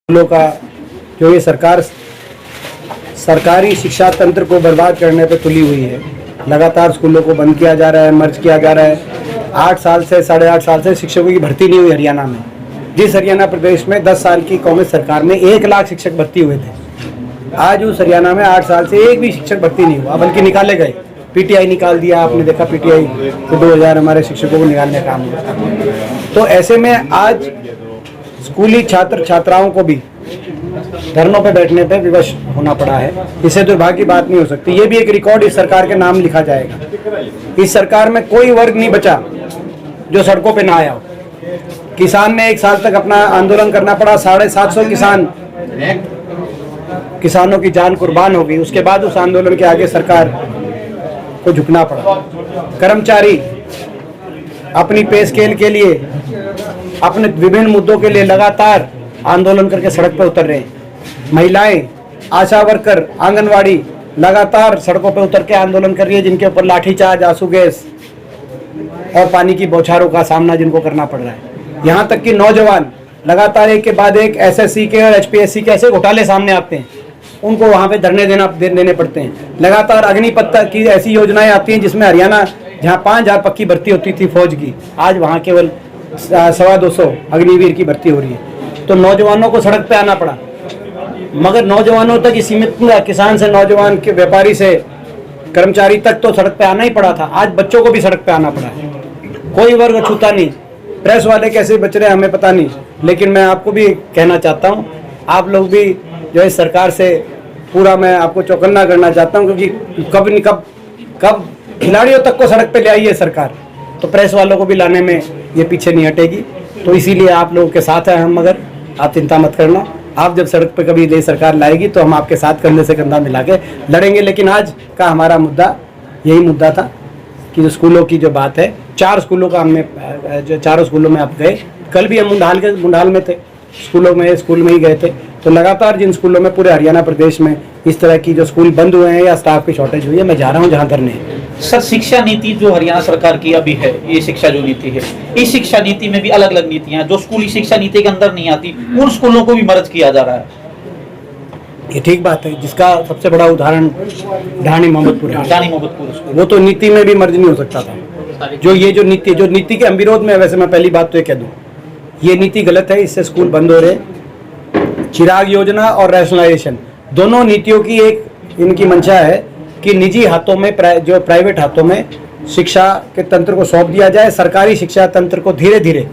स्कूलों का जो ये सरकार सरकारी शिक्षा तंत्र को बर्बाद करने पर तुली हुई है। लगातार स्कूलों को बंद किया जा रहा है, मर्ज किया जा रहा है। 8 साल से 8.5 साल से शिक्षकों की भर्ती नहीं हुई हरियाणा में। जिस हरियाणा प्रदेश में 10 साल की कांग्रेस सरकार में 1 लाख शिक्षक भर्ती हुए थे, आज उस हरियाणा में 8 साल से एक भी शिक्षक भर्ती नहीं हुआ, बल्कि निकाले गए। पीटीआई निकाल दिया, आपने देखा पीटीआई को 2000 हमारे शिक्षकों को निकालने का काम हुआ। तो ऐसे में आज स्कूली छात्र छात्राओं को भी धरनों पे बैठने पे विवश होना पड़ा है। इससे दुर्भाग्य की बात नहीं हो सकती। ये भी एक रिकॉर्ड इस सरकार के नाम लिखा जाएगा। इस सरकार में कोई वर्ग नहीं बचा जो सड़कों पे ना आया हो। किसान ने 1 साल तक अपना आंदोलन करना पड़ा, 750 किसानों की जान कुर्बान हो गई। उसके बाद उस आंदोलन के आगे सरकार को झुकना पड़ा। कर्मचारी अपनी पे स्केल के लिए, अपने विभिन्न मुद्दों के लिए लगातार आंदोलन करके सड़क पर उतर रहे हैं। महिलाएं, आशा वर्कर, आंगनवाड़ी लगातार सड़कों पर उतर के आंदोलन कर रही है, जिनके ऊपर लाठीचार्ज, आंसू गैस और पानी की बौछारों का सामना जिनको करना पड़ रहा है। यहाँ तक कि नौजवान लगातार एक के बाद एक एसएससी के और एचपीएससी के ऐसे घोटाले सामने आते हैं, उनको वहाँ पे धरने देने पड़ते हैं। लगातार अग्निपथ की ऐसी योजनाएं आती हैं जिसमें हरियाणा जहाँ 5000 पक्की भर्ती होती थी फौज की, आज वहाँ केवल 250 अग्निवीर की भर्ती हो रही है। तो नौजवानों को सड़क पे आना पड़ा, मगर नौजवानों तक ही सीमित, किसान से नौजवान के व्यापारी से कर्मचारी तक तो सड़क पे आना ही पड़ा था। आज बच्चों को भी सड़क पे आना पड़ा है। कोई वर्ग छूता नहीं। प्रेस वाले कैसे बच रहे हैं हमें पता नहीं, लेकिन मैं आपको भी कहना चाहता हूँ, आप लोग भी जो है सरकार से पूरा मैं आपको चौकन्ना करना चाहता हूँ, क्योंकि कब खिलाड़ियों तक को सड़क पे ले आई है सरकार, तो प्रेस वालों को भी लाने में ये पीछे नहीं हटेगी। तो इसीलिए आप लोगों के साथ हैं हम, मगर आप चिंता मत करना। आप जब सड़क पे कभी नई सरकार लाएगी तो हम आपके साथ कंधे से कंधा मिला के लड़ेंगे। लेकिन आज का हमारा मुद्दा यही मुद्दा था कि जो स्कूलों की जो बात है, 4 स्कूलों का हमने जो 4 स्कूलों में आप गए, कल भी हम मुंडाल में थे, स्कूल में ही गए थे। तो लगातार जिन स्कूलों में पूरे हरियाणा प्रदेश में इस तरह की जो स्कूल बंद हुए हैं या स्टाफ की शॉर्टेज हुई है, मैं जा रहा हूँ जहाँ धरने हैं। सर, शिक्षा नीति जो हरियाणा सरकार की अभी है, ये शिक्षा जो नीति है, इस शिक्षा नीति में भी अलग अलग नीतियां हैं जो स्कूली शिक्षा नीति के अंदर नहीं आती, उन स्कूलों को भी मर्ज किया जा रहा है। ये ठीक बात है, जिसका सबसे बड़ा उदाहरण ढाणी मोहम्मदपुर है। ढाणी मोहम्मदपुर वो तो नीति में भी मर्ज नहीं हो सकता था। जो नीति के हम विरोध में, वैसे मैं पहली बात तो ये कह दूं, ये नीति गलत है। इससे स्कूल बंद हो रहे। चिराग योजना और रैशनलाइजेशन दोनों नीतियों की एक इनकी मंशा है कि निजी हाथों में, जो प्राइवेट हाथों में शिक्षा के तंत्र को सौंप दिया जाए। सरकारी शिक्षा तंत्र को धीरे धीरे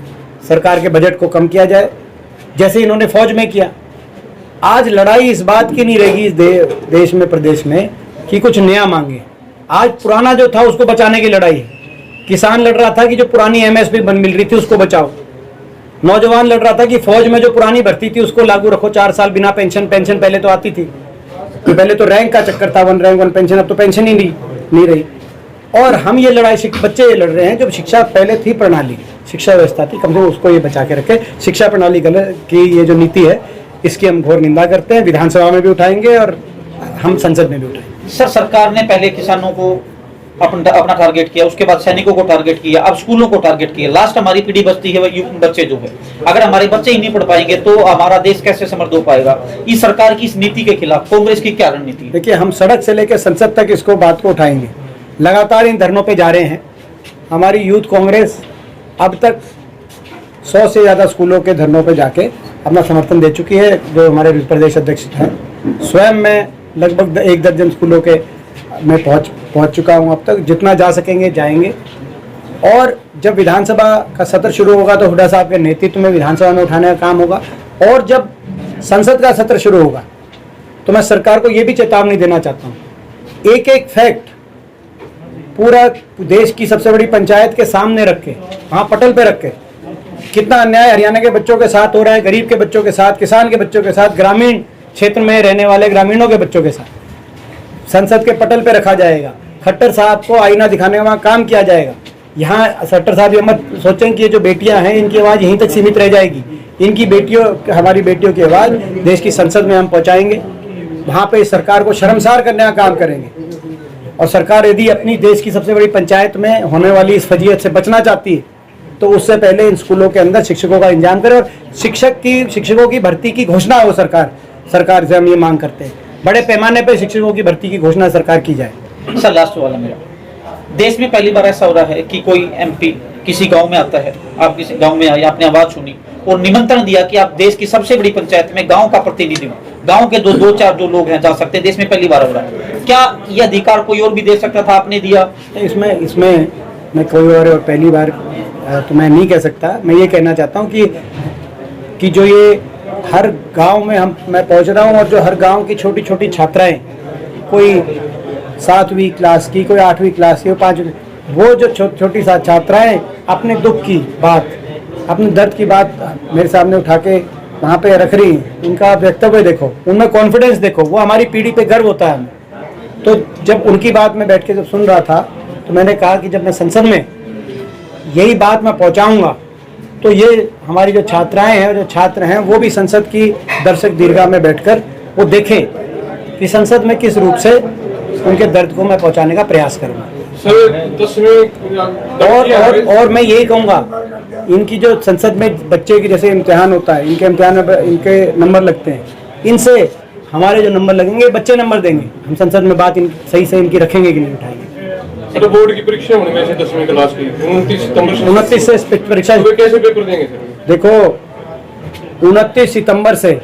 सरकार के बजट को कम किया जाए, जैसे इन्होंने फौज में किया। आज लड़ाई इस बात की नहीं रहेगी इस देश में, प्रदेश में, कि कुछ नया मांगे। आज पुराना जो था उसको बचाने की लड़ाई है। किसान लड़ रहा था कि जो पुरानी एमएसपी मिल रही थी उसको बचाओ। नौजवान लड़ रहा था कि फौज में जो पुरानी भर्ती थी उसको लागू रखो, 4 साल बिना पेंशन पहले तो आती थी, तो पहले तो रैंक का चक्कर था, 1 रैंक 1 पेंशन, अब तो पेंशन ही नहीं रही। और हम ये लड़ाई बच्चे ये लड़ रहे हैं, जब शिक्षा पहले थी, प्रणाली शिक्षा व्यवस्था थी, कम से कम उसको ये बचा के रखे। शिक्षा प्रणाली गलत की ये जो नीति है, इसकी हम घोर निंदा करते हैं। विधानसभा में भी उठाएंगे और हम संसद में भी उठाएंगे। सर, सरकार ने पहले किसानों को अपना टारगेट किया, उसके बाद सैनिकों को टारगेट किया, अब स्कूलों को टारगेट किया। लास्ट हमारी पीढ़ी बचती है, बच्चे जो है, अगर हमारे बच्चे ही नहीं पढ़ पाएंगे तो हमारा देश कैसे समृद्ध हो पाएगा। इस सरकार की इस नीति के खिलाफ कांग्रेस की क्या रणनीति है? देखिए, हम सड़क से लेकर संसद तक इसको बात को उठाएंगे। लगातार इन धरनों पे जा रहे हैं। हमारी यूथ कांग्रेस अब तक 100 से ज़्यादा स्कूलों के धरनों पे जाके अपना समर्थन दे चुकी है। जो हमारे प्रदेश अध्यक्ष हैं, स्वयं मैं लगभग 1 दर्जन स्कूलों के में पहुंच चुका हूं। अब तक जितना जा सकेंगे जाएंगे। और जब विधानसभा का सत्र शुरू होगा तो हुड्डा साहब के नेतृत्व में विधानसभा में उठाने का काम होगा। और जब संसद का सत्र शुरू होगा तो मैं सरकार को ये भी चेतावनी देना चाहता हूँ, एक फैक्ट पूरा देश की सबसे बड़ी पंचायत के सामने रख के, वहाँ पटल पे रख के, कितना अन्याय हरियाणा के बच्चों के साथ हो रहा है, गरीब के बच्चों के साथ, किसान के बच्चों के साथ, ग्रामीण क्षेत्र में रहने वाले ग्रामीणों के बच्चों के साथ संसद के पटल पे रखा जाएगा। खट्टर साहब को आईना दिखाने का वहाँ काम किया जाएगा। यहाँ खट्टर साहब ये मत सोचें कि ये जो बेटियां हैं इनकी आवाज़ यहीं तक सीमित रह जाएगी। इनकी बेटियों, हमारी बेटियों की आवाज़ देश की संसद में हम पहुँचाएंगे। वहाँ पे सरकार को शर्मसार करने का काम करेंगे। और सरकार यदि अपनी देश की सबसे बड़ी पंचायत में होने वाली इस फजीयत से बचना चाहती है तो उससे पहले इन स्कूलों के अंदर शिक्षकों का इंतजाम करें और शिक्षकों की भर्ती की घोषणा हो। सरकार से हम ये मांग करते हैं, बड़े पैमाने पर शिक्षकों की भर्ती की घोषणा सरकार की जाए। सर लास्ट वाला मेरा, देश में पहली बार ऐसा हो रहा है कि कोई एमपी किसी गांव में आता है, आप किसी गांव में आए, आपने आवाज सुनी और निमंत्रण दिया कि आप देश की सबसे बड़ी पंचायत में गांव का प्रतिनिधि हो, गांव के दो चार जो लोग हैं जा सकते हैं। देश में पहली बार हो रहा है। क्या यह अधिकार कोई और भी दे सकता था, आपने दिया? इसमें मैं कोई और पहली बार तो मैं नहीं कह सकता। मैं ये कहना चाहता हूँ कि जो ये हर गांव में मैं पहुँच रहा हूँ और जो हर गांव की छोटी छोटी छात्राएं, कोई 7वीं क्लास की, कोई 8वीं क्लास की, 5वीं, वो जो छोटी सा छात्राएं अपने दुख की बात, अपने दर्द की बात मेरे सामने उठा के वहाँ पे रख रही हैं, उनका व्यक्तव्य देखो, उनमें कॉन्फिडेंस देखो, वो हमारी पीढ़ी पे गर्व होता है हमें। तो जब उनकी बात मैं बैठ के जब सुन रहा था तो मैंने कहा कि जब मैं संसद में यही बात मैं पहुँचाऊँगा तो ये हमारी जो छात्राएँ हैं, जो छात्र हैं, वो भी संसद की दर्शक दीर्घा में बैठकर वो देखें कि संसद में किस रूप से उनके दर्द को मैं पहुँचाने का प्रयास करूँगा। और मैं यही कहूँगा, इनकी जो संसद में बच्चे की जैसे इम्तिहान होता है, इनके इम्तिहान में इनके नंबर लगते हैं, इनसे हमारे जो नंबर लगेंगे बच्चे नंबर देंगे। हम संसद में बात सही से इनकी रखेंगे कि नहीं उठाएंगे। सर बोर्ड की परीक्षा होने में 10वीं क्लास की 29 सितंबर से 29 से परीक्षा कैसे पेपर देंगे सर? देखो 29 सितंबर से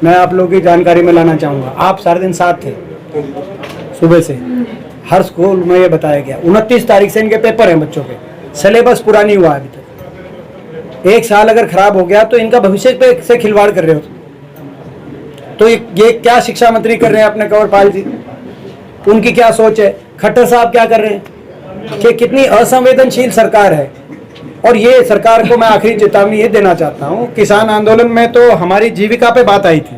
मैं आप लोगों की जानकारी में लाना चाहूँगा, आप सारे दिन साथ थे सुबह से, हर स्कूल में ये बताया गया 29 तारीख से इनके पेपर हैं बच्चों के। सिलेबस पूरा नहीं हुआ अभी तक। एक साल अगर खराब हो गया तो इनका भविष्य पे से खिलवाड़ कर रहे हो। तो ये क्या शिक्षा मंत्री कर रहे हैं अपने कंवरपाल जी, उनकी क्या सोच है? खट्टर साहब क्या कर रहे हैं? कि कितनी असंवेदनशील सरकार है। और ये सरकार को मैं आखिरी चेतावनी ये देना चाहता हूँ, किसान आंदोलन में तो हमारी जीविका पे बात आई थी,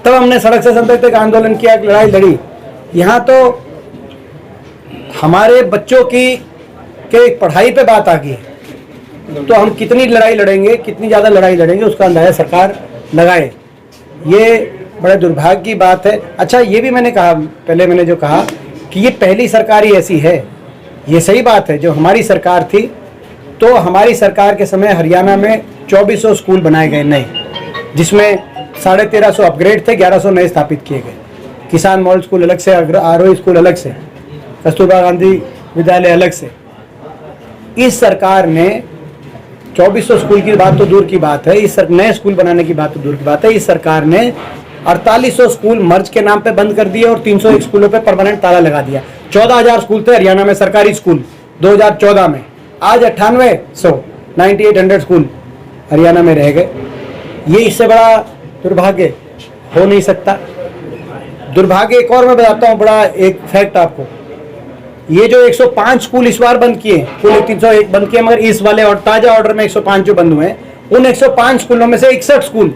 तब हमने सड़क से संपर्क तक आंदोलन किया, लड़ाई लड़ी। यहाँ तो हमारे बच्चों के पढ़ाई पे बात आ गई है, तो हम कितनी लड़ाई लड़ेंगे, कितनी ज़्यादा लड़ाई लड़ेंगे, उसका अंदाजा सरकार लगाए। ये बड़े दुर्भाग्य की बात है। अच्छा, ये भी मैंने कहा, पहले मैंने जो कहा कि ये पहली सरकार ही ऐसी है, ये सही बात है। जो हमारी सरकार थी, तो हमारी सरकार के समय हरियाणा में 2400 स्कूल बनाए गए नए, जिसमें 1350 अपग्रेड थे, 1100 नए स्थापित किए गए। किसान मॉडल स्कूल अलग से, आरोही स्कूल अलग से, कस्तूरबा गांधी विद्यालय अलग से। इस सरकार ने 2400 स्कूल की बात तो दूर की बात है, इस नए स्कूल बनाने की बात तो दूर की बात है, इस सरकार ने 4800 स्कूल मर्ज के नाम पे बंद कर दिए और 301 स्कूलों पे परमानेंट ताला लगा दिया। 14000 स्कूल थे हरियाणा में सरकारी स्कूल 2014 में, आज 9800 स्कूल हरियाणा में रह गए। ये इससे बड़ा दुर्भाग्य हो नहीं सकता। दुर्भाग्य एक और मैं बताता हूँ, बड़ा एक फैक्ट आपको, ये जो 105 स्कूल इस बार बंद किए, कुल 301 बंद किए, मगर इस वाले और ताजा ऑर्डर में 105 जो बंद हुए, उन 105 स्कूलों में से 61 स्कूल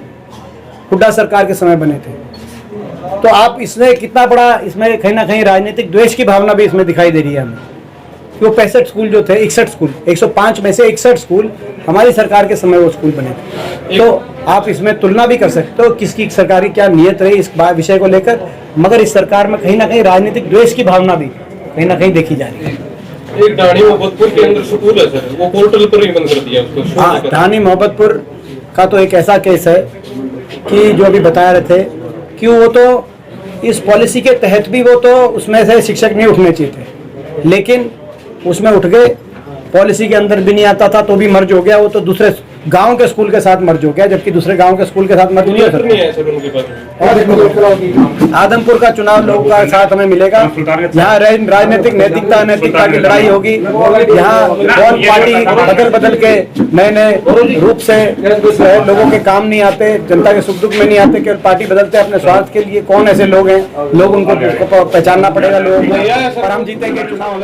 हुड्डा सरकार के समय बने थे। तो आप इसमें कितना बड़ा, इसमें कहीं ना कहीं राजनीतिक द्वेष की भावना भी इसमें दिखाई दे रही है हमें। वो 65 स्कूल जो थे, 61 स्कूल, 105 में से 61 स्कूल हमारी सरकार के समय वो स्कूल बने थे। तो आप इसमें तुलना भी कर सकते हो किसकी सरकारी क्या नियत रही इस विषय को लेकर, मगर इस सरकार में कहीं ना कहीं राजनीतिक द्वेष की भावना भी कहीं ना कहीं देखी जा रही है। एक ढाणी मोहब्बतपुर के अंदर स्कूल है सर, वो पोर्टल पर ही बंद कर दिया उसको। हाँ, ढाणी मोहब्बतपुर का तो एक ऐसा केस है कि जो अभी बता रहे थे कि वो तो इस पॉलिसी के तहत भी वो तो उसमें से शिक्षक नहीं उठने चाहिए थे, लेकिन उसमें उठ गए। पॉलिसी के अंदर भी नहीं आता था तो भी मर्ज हो गया, वो तो दूसरे गांव के स्कूल के साथ मर्ज हो गया, जबकि दूसरे गांव के स्कूल के साथ मर्ज नहीं हो सकता। आदमपुर का चुनाव लोगों का साथ हमें मिलेगा। यहाँ राजनीतिक नैतिकता अनैतिकता की लड़ाई होगी। यहाँ कौन पार्टी बदल बदल के नए नए रूप से लोगों के काम नहीं आते, जनता के सुख दुख में नहीं आते, केवल पार्टी बदलते अपने स्वार्थ के लिए। कौन ऐसे लोग हैं, लोग उनको पहचानना पड़ेगा लोगों को, और हम जीतेंगे चुनाव।